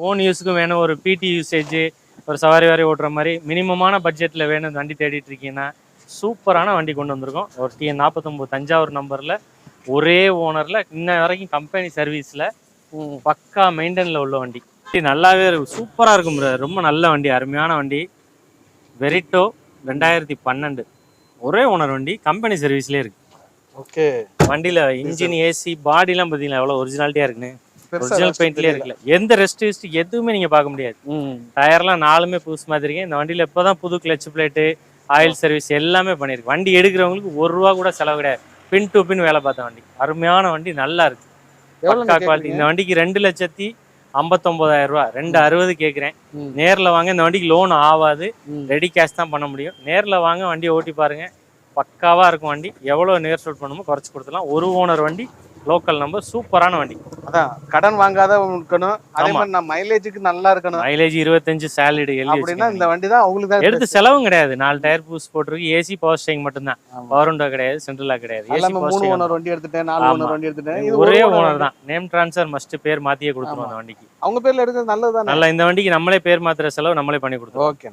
Own யூஸுக்கும் வேணும், ஒரு பிடி யூசேஜ், ஒரு சவாரி வாரி ஓட்டுற மாதிரி மினிமமான பட்ஜெட்டில் வேணும் வண்டி தேடிட்டு இருக்கீங்கன்னா சூப்பரான வண்டி கொண்டு வந்திருக்கோம். ஒரு டிஎன் 49 தஞ்சாவூர் நம்பரில் ஒரே ஓனரில் இன்ன வரைக்கும் கம்பெனி சர்வீஸில் பக்கா மெயின்டெனில் உள்ள வண்டி. நல்லாவே சூப்பராக இருக்கும். ரொம்ப நல்ல வண்டி, அருமையான வண்டி. வெரிட்டோ 2012 ஒரே ஓனர் வண்டி, கம்பெனி சர்வீஸ்லேயே இருக்கு. ஓகே. வண்டியில் இன்ஜின், ஏசி, பாடிலாம் பார்த்தீங்களா எவ்வளோ ஒரிஜினாலிட்டியாக இருக்குன்னு. ஒரிஜினல் பெயிண்ட்லயே இருக்குல்ல, எந்த ரெஸ்ட் எதுவுமே நீங்க பார்க்க முடியாது. டயர்லாம் 4மே புதுசு மாதிரி இருக்கு. இந்த வண்டியில இப்பதான் புது கிளச் பிளேட்டு, ஆயில் சர்வீஸ் எல்லாமே பண்ணிருக்கு. வண்டி எடுக்கிறவங்களுக்கு ₹1 கூட செலவு கிடையாது. பின் டு பின் வேலை பார்த்த வண்டி, அருமையான வண்டி, நல்லா இருக்கு. பக்கா குவாலிட்டி. இந்த வண்டிக்கு 2,59,000 260 கேட்குறேன். நேரில் வாங்க. இந்த வண்டிக்கு லோன் ஆகாது, ரெடி கேஷ் தான் பண்ண முடியும். நேரில் வாங்க, வண்டியை ஓட்டி பாருங்க, பக்காவா இருக்கும் வண்டி. எவ்வளோ நேர் சூட் பண்ணுமோ குறைச்சி கொடுத்துலாம். ஒரு ஓனர் வண்டி, லோக்கல் நம்பர், சூப்பரான வண்டி. அதான் கடன் வாங்காத இருக்கணும், அதே மாதிரி நான் மைலேஜுக்கு நல்லா இருக்கணும். மைலேஜ் 25 சாலிட் அப்படின்னா இந்த வண்டி தான் உங்களுக்கு தான் எடுத்து செலவும் கிடையாது. 4 டயர் பூஸ் போட்டுருக்கு. ஏசி பவர் ஸ்டேரிங் மட்டும்தான், பவர் விண்டோ கிடையாது, சென்ட்ரலா கிடையாது. எல்லாமே 3 ஓனர் வண்டி எடுத்துட்டேன், 4 ஓனர் வண்டி எடுத்துட்டேன். ஒரே ஓனர் தான். நேம் ட்ரான்ஸ்ஃபர் மஸ்ட், பேர் மாத்தியே கொடுத்துருவோம் அந்த வண்டிக்கு. அவங்க பேர்ல எடுக்கிறது நல்லதுதான். நல்ல இந்த வண்டிக்கு நம்மளே பேர் மாத்துற செலவு நம்மளே பண்ணி கொடுத்துருவோம். ஓகே.